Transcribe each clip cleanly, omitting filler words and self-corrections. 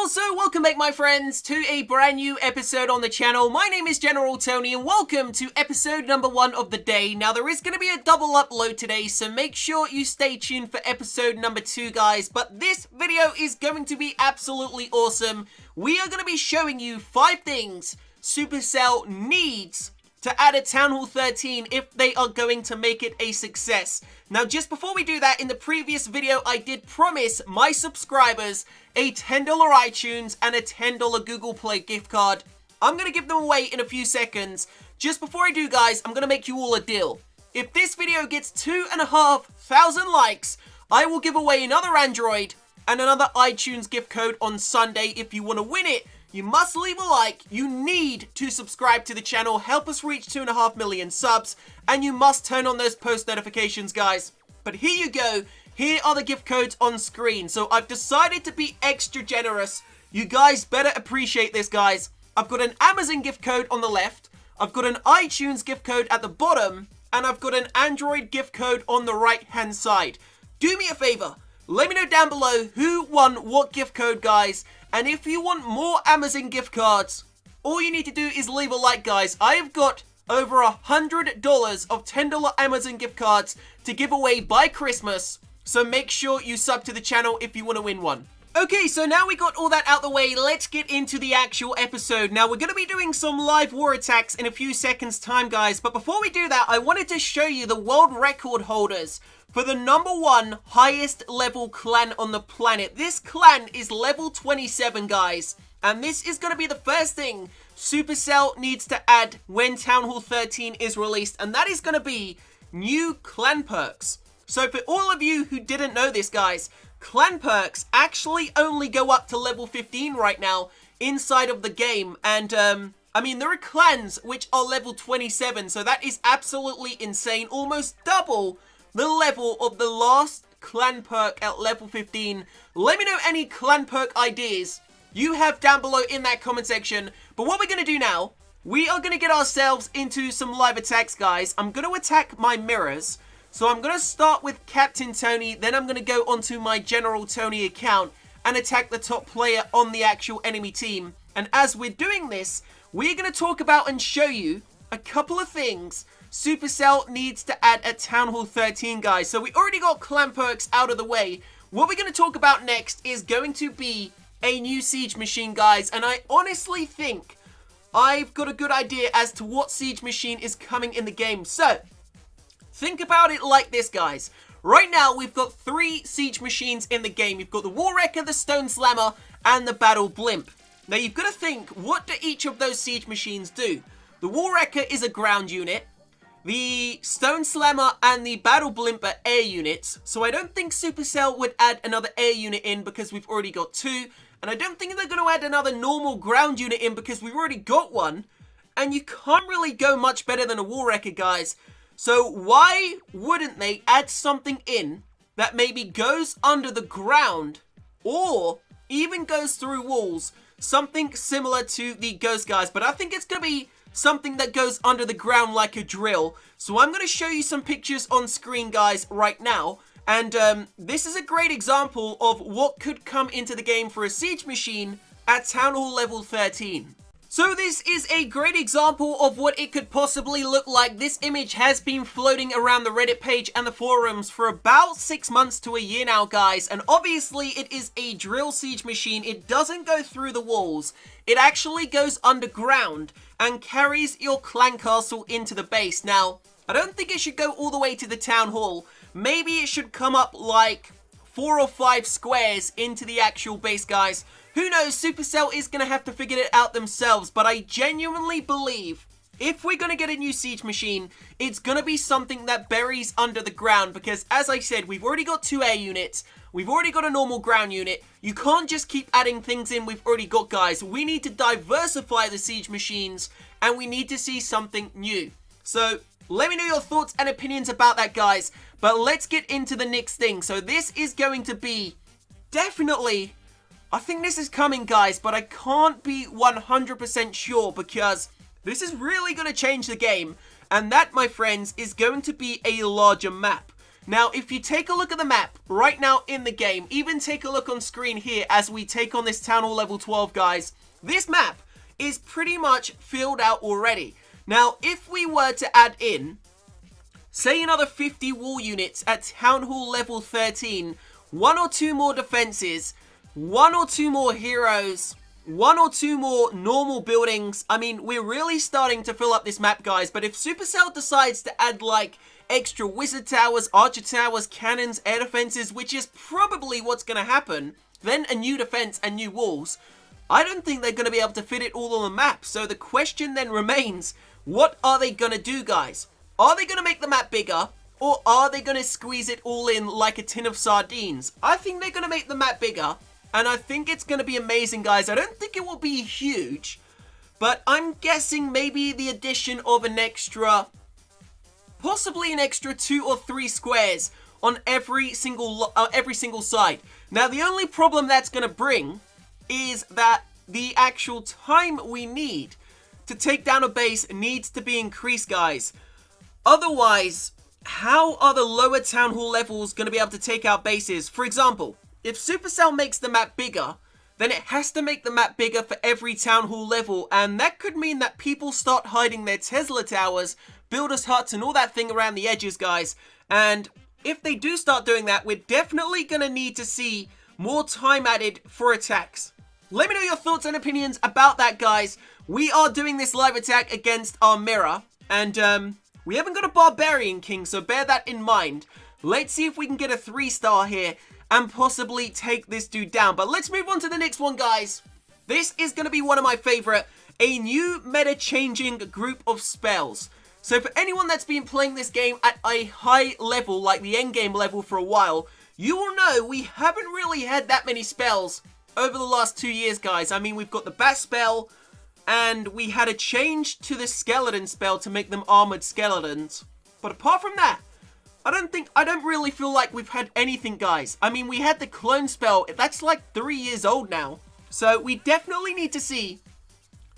also, welcome back my friends to a brand new episode on the channel. My name is General Tony and welcome to episode number 1 of the day. Now there is going to be a double upload today, so make sure you stay tuned for episode number 2 guys. But this video is going to be absolutely awesome. We are going to be showing you 5 things Supercell needs to add a Town Hall 13 if they are going to make it a success. Now, just before we do that, in the previous video, I did promise my subscribers a $10 iTunes and a $10 Google Play gift card. I'm going to give them away in a few seconds. Just before I do, guys, I'm going to make you all a deal. If this video gets 2,500 likes, I will give away another Android and another iTunes gift code on Sunday. If you want to win it, you must leave a like, you need to subscribe to the channel, help us reach 2.5 million subs, and you must turn on those post notifications, guys. But here you go, here are the gift codes on screen. So I've decided to be extra generous. You guys better appreciate this, guys. I've got an Amazon gift code on the left, I've got an iTunes gift code at the bottom, and I've got an Android gift code on the right-hand side. Do me a favor, let me know down below who won what gift code, guys. And if you want more Amazon gift cards, all you need to do is leave a like, guys. I have got over $100 of $10 Amazon gift cards to give away by Christmas. So make sure you sub to the channel if you want to win one. Okay, so now we got all that out the way, let's get into the actual episode. Now, we're going to be doing some live war attacks in a few seconds time, guys. But before we do that, I wanted to show you the world record holders for the #1 highest level clan on the planet. This clan is level 27, guys. And this is going to be the first thing Supercell needs to add when Town Hall 13 is released. And that is going to be new clan perks. So for all of you who didn't know this, guys, clan perks actually only go up to level 15 right now inside of the game. And, I mean, there are clans which are level 27. So that is absolutely insane. Almost double the level of the last clan perk at level 15. Let me know any clan perk ideas you have down below in that comment section. But what we're going to do now, we are going to get ourselves into some live attacks, guys. I'm going to attack my mirrors. So I'm going to start with Captain Tony, then I'm going to go onto my General Tony account and attack the top player on the actual enemy team. And as we're doing this, we're going to talk about and show you a couple of things Supercell needs to add at Town Hall 13, guys. So we already got clan perks out of the way. What we're going to talk about next is going to be a new siege machine, guys. And I honestly think I've got a good idea as to what siege machine is coming in the game. So think about it like this, guys. Right now, we've got 3 siege machines in the game. You've got the War Wrecker, the Stone Slammer, and the Battle Blimp. Now, you've got to think, what do each of those siege machines do? The War Wrecker is a ground unit. The Stone Slammer and the Battle Blimp are air units, so I don't think Supercell would add another air unit in because we've already got 2, and I don't think they're going to add another normal ground unit in because we've already got one, and you can't really go much better than a War Wrecker, guys. So why wouldn't they add something in that maybe goes under the ground or even goes through walls, something similar to the Ghost guys, but I think it's going to be something that goes under the ground like a drill. So I'm going to show you some pictures on screen, guys, right now. And this is a great example of what could come into the game for a siege machine at Town Hall level 13. So this is a great example of what it could possibly look like. This image has been floating around the Reddit page and the forums for about 6 months to a year now, guys. And obviously it is a drill siege machine. It doesn't go through the walls. It actually goes underground and carries your clan castle into the base. Now, I don't think it should go all the way to the town hall. Maybe it should come up like 4 or 5 squares into the actual base, guys. Who knows, Supercell is going to have to figure it out themselves, but I genuinely believe if we're going to get a new siege machine, it's going to be something that buries under the ground because, as I said, we've already got 2 air units, we've already got a normal ground unit. You can't just keep adding things in we've already got, guys. We need to diversify the siege machines, and we need to see something new. So let me know your thoughts and opinions about that, guys, but let's get into the next thing. So this is going to be definitely, I think this is coming, guys, but I can't be 100% sure because this is really going to change the game. And that, my friends, is going to be a larger map. Now, if you take a look at the map right now in the game, even take a look on screen here as we take on this Town Hall level 12, guys, this map is pretty much filled out already. Now, if we were to add in, say, another 50 wall units at Town Hall level 13, 1 or 2 more defenses, 1 or 2 more heroes, 1 or 2 more normal buildings. I mean, we're really starting to fill up this map, guys. But if Supercell decides to add, like, extra wizard towers, archer towers, cannons, air defenses, which is probably what's going to happen, then a new defense and new walls, I don't think they're going to be able to fit it all on the map. So the question then remains, what are they going to do, guys? Are they going to make the map bigger? Or are they going to squeeze it all in like a tin of sardines? I think they're going to make the map bigger. And I think it's going to be amazing, guys. I don't think it will be huge. But I'm guessing maybe the addition of an extra, possibly an extra 2 or 3 squares on every single side. Now, the only problem that's going to bring is that the actual time we need to take down a base needs to be increased, guys. Otherwise, how are the lower Town Hall levels going to be able to take out bases? For example, if Supercell makes the map bigger, then it has to make the map bigger for every Town Hall level, and that could mean that people start hiding their Tesla towers, builders huts, and all that thing around the edges, guys. And if they do start doing that, we're definitely going to need to see more time added for attacks. Let me know your thoughts and opinions about that, guys. We are doing this live attack against our mirror, and we haven't got a Barbarian King, so bear that in mind. Let's see if we can get a 3-star here and possibly take this dude down. But let's move on to the next one, guys. This is going to be one of my favorite, a new meta-changing group of spells. So for anyone that's been playing this game at a high level, like the endgame level for a while, you will know we haven't really had that many spells over the last 2 years, guys. I mean, we've got the Bat spell, and we had a change to the Skeleton spell to make them armored skeletons. But apart from that, I don't really feel like we've had anything, guys. I mean, we had the Clone spell. That's like 3 years old now. So we definitely need to see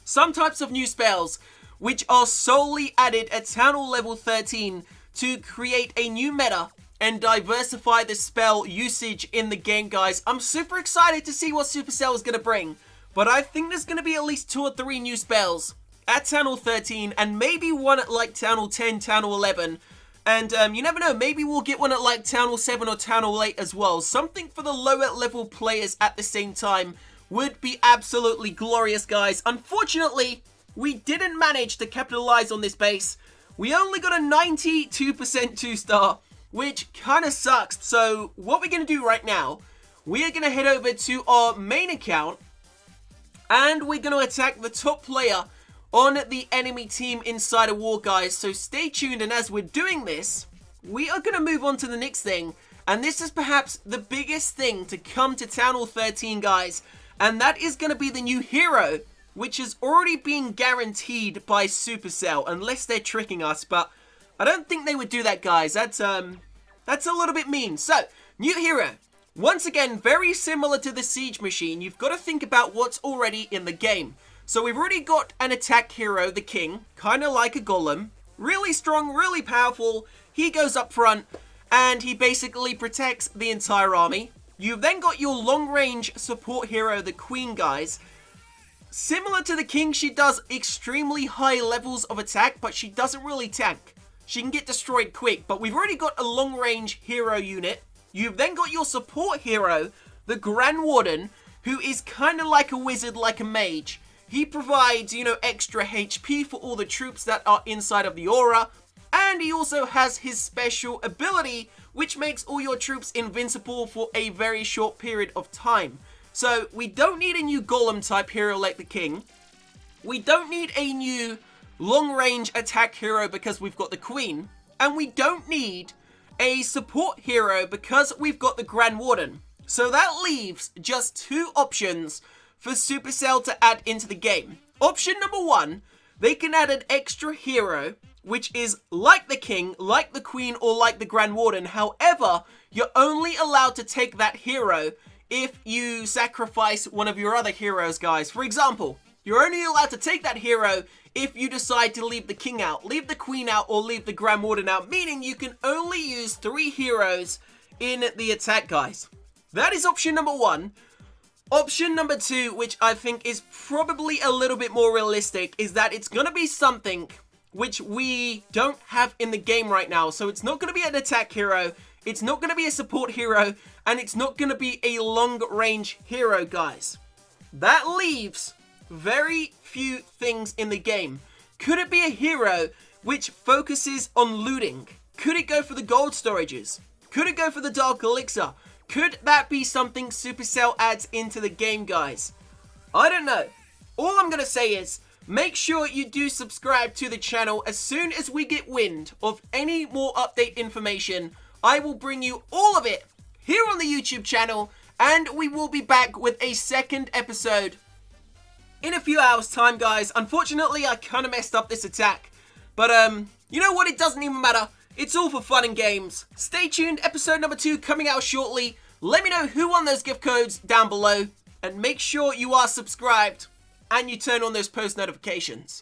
some types of new spells which are solely added at Town Hall level 13 to create a new meta and diversify the spell usage in the game, guys. I'm super excited to see what Supercell is going to bring. But I think there's going to be at least 2 or 3 new spells at Town Hall 13 and maybe one at like Town Hall 10, Town Hall 11. And you never know, maybe we'll get one at like Town Hall 7 or Town Hall 8 as well. Something for the lower level players at the same time would be absolutely glorious, guys. Unfortunately, we didn't manage to capitalize on this base. We only got a 92% 2-star, which kind of sucks. So what we're going to do right now, we are going to head over to our main account and we're going to attack the top player on the enemy team inside a war, guys. So stay tuned, and as we're doing this, we are going to move on to the next thing. And this is perhaps the biggest thing to come to Town Hall 13, guys. And that is going to be the new hero, which is already being guaranteed by Supercell, unless they're tricking us. But I don't think they would do that, guys. That's a little bit mean. So, new hero. Once again, very similar to the Siege Machine. You've got to think about what's already in the game. So we've already got an attack hero, the King, kind of like a golem. Really strong, really powerful. He goes up front, and he basically protects the entire army. You've then got your long-range support hero, the Queen, guys. Similar to the King, she does extremely high levels of attack, but she doesn't really tank. She can get destroyed quick, but we've already got a long-range hero unit. You've then got your support hero, the Grand Warden, who is kind of like a wizard, like a mage. He provides, you know, extra HP for all the troops that are inside of the aura. And he also has his special ability, which makes all your troops invincible for a very short period of time. So, we don't need a new golem type hero like the King. We don't need a new long-range attack hero because we've got the Queen. And we don't need a support hero because we've got the Grand Warden. So that leaves just 2 options for Supercell to add into the game. Option number 1, they can add an extra hero, which is like the King, like the Queen, or like the Grand Warden. However, you're only allowed to take that hero if you sacrifice one of your other heroes, guys. For example, You're only allowed to take that hero if you decide to leave the king out, leave the queen out, or leave the Grand Warden out, meaning you can only use 3 heroes in the attack, guys. That is option number 1. Option number 2, which I think is probably a little bit more realistic, is that it's going to be something which we don't have in the game right now. So it's not going to be an attack hero, it's not going to be a support hero, and it's not going to be a long-range hero, guys. That leaves very few things in the game. Could it be a hero which focuses on looting? Could it go for the gold storages? Could it go for the dark elixir? Could that be something Supercell adds into the game, guys? I don't know. All I'm going to say is, make sure you do subscribe to the channel. As soon as we get wind of any more update information, I will bring you all of it here on the YouTube channel, and we will be back with a second episode in a few hours time, guys. Unfortunately, I kind of messed up this attack, but you know what, it doesn't even matter. It's all for fun and games. Stay tuned, episode number 2 coming out shortly. Let me know who won those gift codes down below, and make sure you are subscribed and you turn on those post notifications.